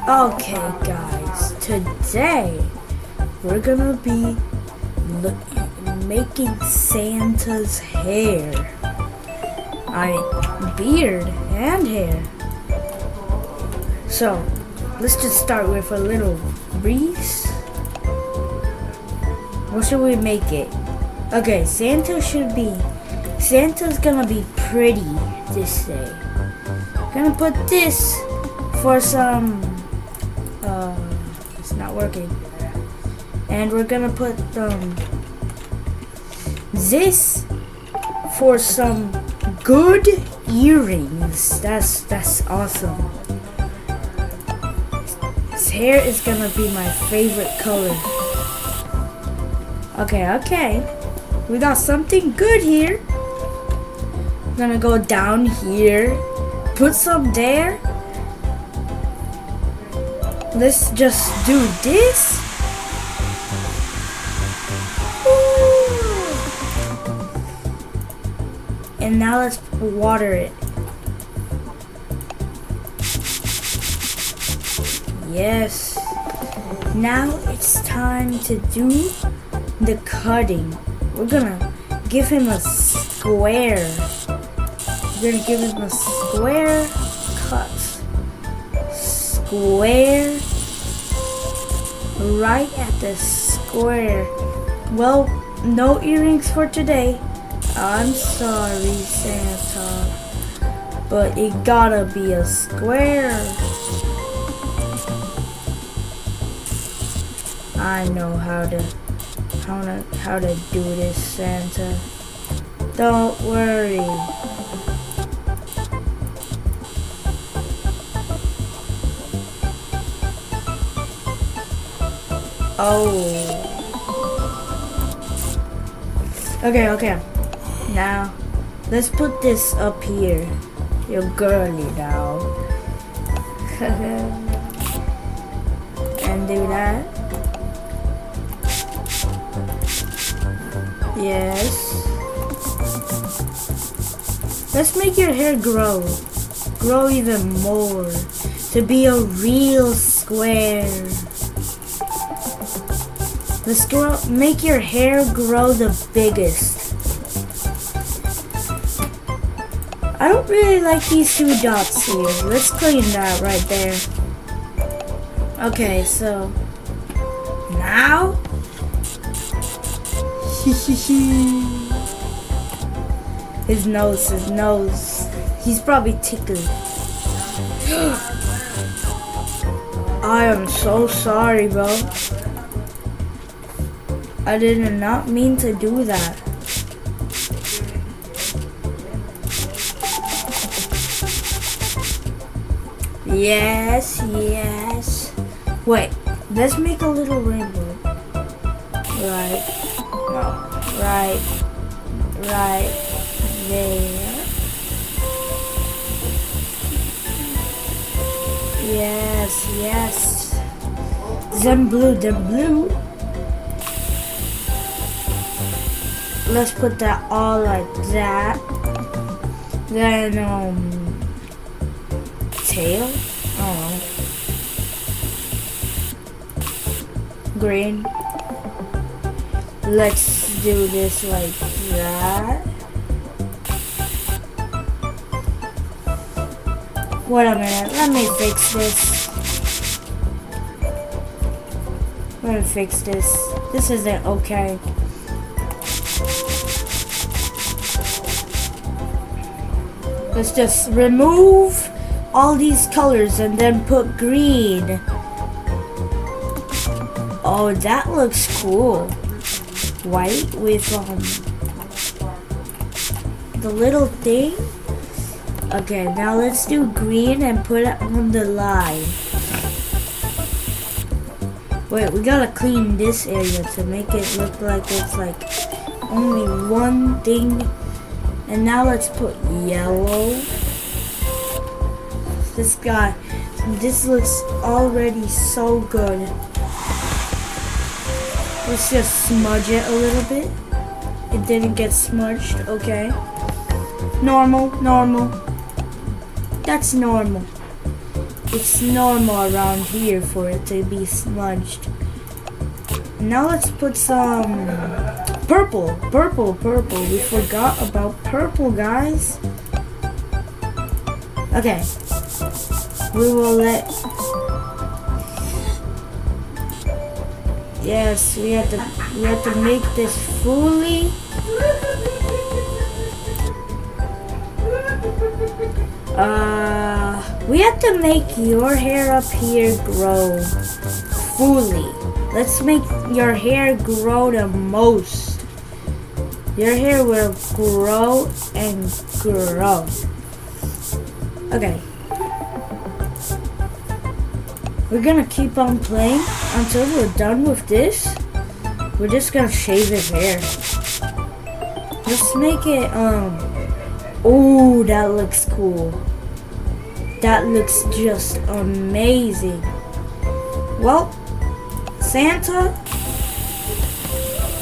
Okay, guys, today we're gonna be making Santa's hair. Beard and hair. So, let's just start with a little wreath. What should we make it? Okay, Santa's gonna be pretty this day. Gonna put this for some, it's not working. And we're gonna put this for some good earrings. That's awesome. His hair is gonna be my favorite color. Okay. We got something good here. I'm gonna go down here, put some there. Let's just do this. And now let's water it. Yes. Now it's time to do the cutting. We're gonna give him a square. We're gonna give him a square cut. Square. Right at the square. Well, no earrings for today. I'm sorry, Santa, but it gotta be a square. I know how to do this, Santa. Don't worry. Oh. Okay. Now, let's put this up here. You're girly now. And do that. Yes. Let's make your hair grow. Grow even more. To be a real square. Make your hair grow the biggest. I don't really like these two dots here. Let's clean that right there. Okay, so now his nose. He's probably tickled. I am so sorry, bro. I did not mean to do that. Yes. Wait, let's make a little rainbow. Right there. Yes. Then blue. Let's put that all like that. Then tail. Oh. Green. Let's do this like that. Wait a minute, let me fix this. This isn't okay. Let's just remove all these colors and then put green. Oh, that looks cool. White with the little thing. Okay, now let's do green and put it on the line. Wait, we gotta clean this area to make it look like it's like only one thing. And now let's put yellow. This looks already so good. Let's just smudge it a little bit. It didn't get smudged, okay. Normal. That's normal. it's normal around here for it to be smudged. Now let's put some purple. We forgot about purple, guys. Okay. We will let... Yes, we have to make this fully. We have to make your hair up here grow fully. Let's make your hair grow the most. Your hair will grow and grow. Okay. We're gonna keep on playing until we're done with this. We're just gonna shave his hair. Let's make it, oh, that looks cool. That looks just amazing. Well, Santa,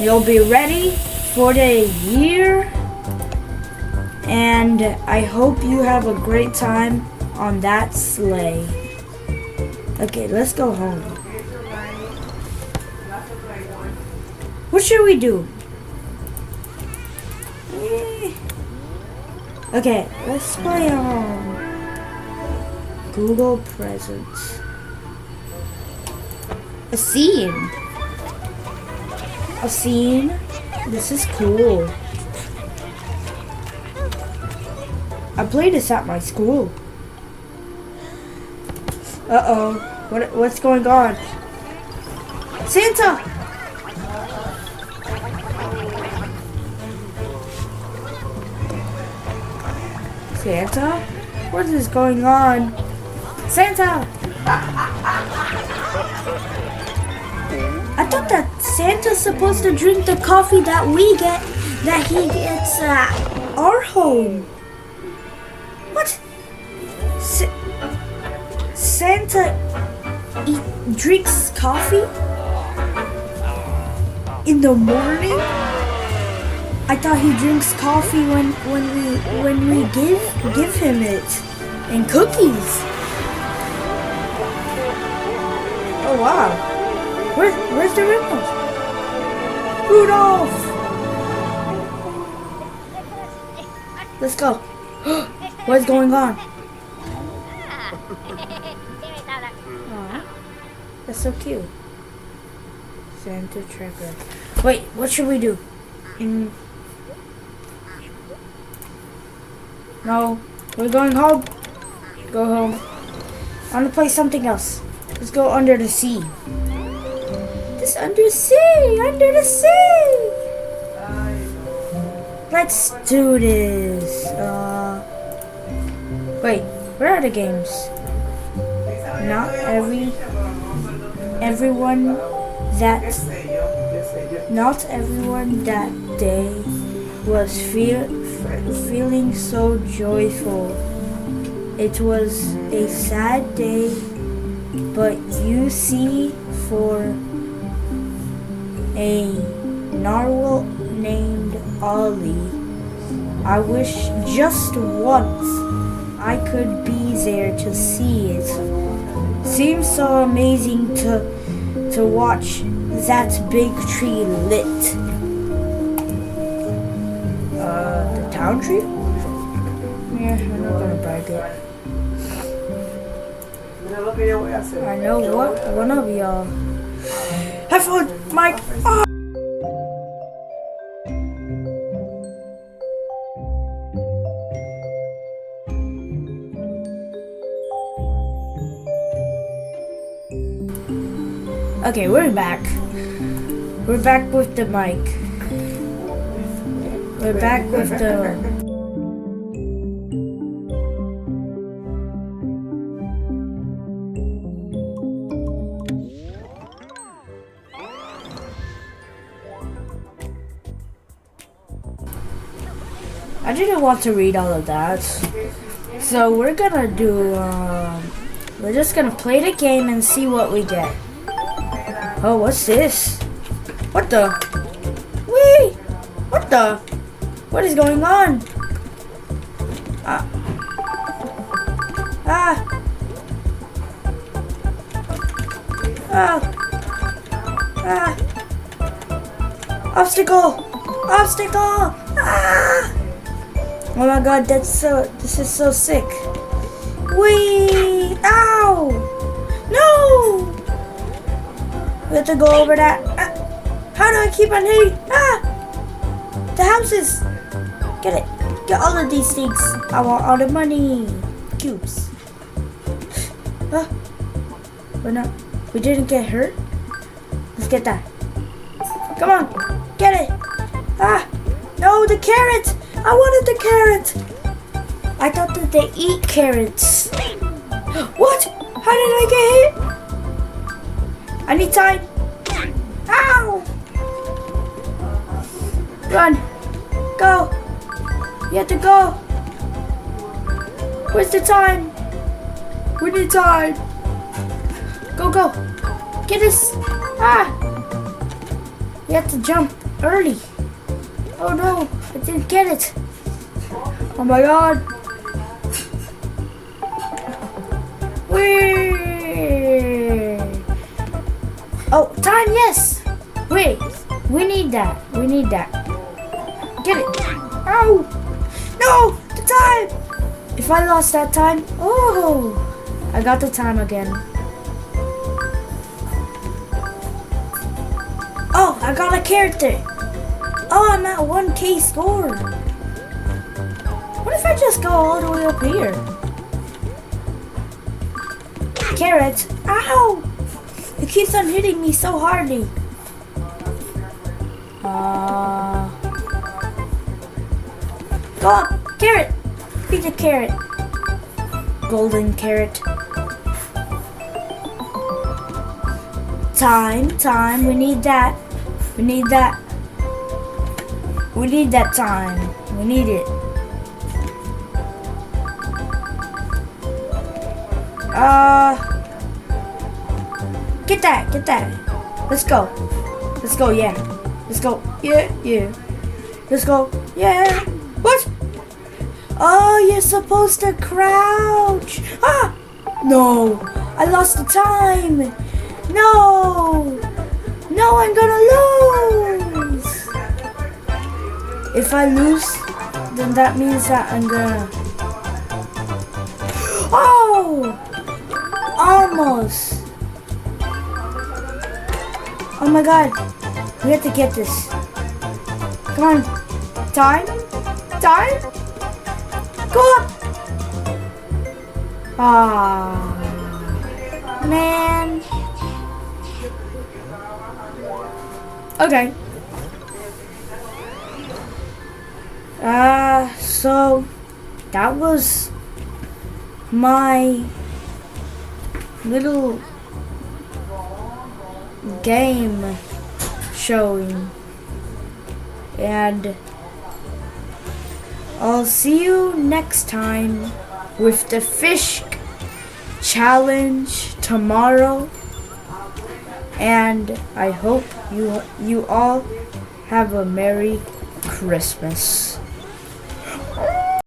you'll be ready for the year. And I hope you have a great time on that sleigh. Okay, let's go home. What should we do? Okay, let's play Google Presents. A scene. This is cool. I played this at my school. Uh-oh. What's going on? Santa! Santa? What is going on? Santa! I thought that Santa's supposed to drink the coffee that he gets at our home. What? Santa drinks coffee in the morning? I thought he drinks coffee when we give him it, and cookies. Oh wow! Where's the Rudolph? Rudolph! Let's go. What's going on? Aww, that's so cute. Santa tracker. Wait, what should we do? No, we're going home. Go home. I want to play something else. Let's go under the sea. This under the sea. Let's do this. Wait, where are the games? Not everyone that day was feeling so joyful. It was a sad day, but you see, for a narwhal named Ollie, I wish just once I could be there to see it. Seems so amazing to watch that big tree lit. The town tree? Yeah, I'm not gonna brag it. I know one of y'all. Have fun, Mike! Oh. Okay, we're back. We're back with the mic. We're back with the... I didn't want to read all of that. So we're gonna do... we're just gonna play the game and see what we get. Oh, what's this? What the? Wee! What the? What is going on? Ah! Ah! Obstacle! Obstacle! Ah! Oh my god, this is so sick. Whee! Ow! No! We have to go over that. Ah! How do I keep on hitting? Ah! The houses! Get it. Get all of these things. I want all the money. Cubes. Ah! We're not. We didn't get hurt. Let's get that. Come on. Get it. Ah! No, the carrot! I wanted the carrot! I thought that they eat carrots. What? How did I get hit? I need time. Ow! Run. Go. You have to go. Where's the time? We need time. Go, go. Get this. Ah! You have to jump early. Oh no, I didn't get it. Oh my god. Whee! Oh, time, yes. Wait, we need that. We need that. Get it. Ow! No, the time. If I lost that time, oh, I got the time again. Oh, I got a character. Oh, I'm at 1K score. What if I just go all the way up here? Carrot. Ow! It keeps on hitting me so hardly. Go up. Carrot. Be the carrot. Golden carrot. Time, time. We need that. We need that. We need that time. We need it. Get that. Get that. Let's go. Let's go. Yeah. Let's go. Yeah. Yeah. Let's go. Yeah. What? Oh, you're supposed to crouch. Ah! No. I lost the time. No. No, I'm gonna lose. If I lose, then that means that I'm gonna... Oh! Almost. Oh my god. We have to get this. Come on. Time? Time? Go up! Ah, man. Okay. So that was my little game showing, and I'll see you next time with the fish challenge tomorrow, and I hope you all have a Merry Christmas.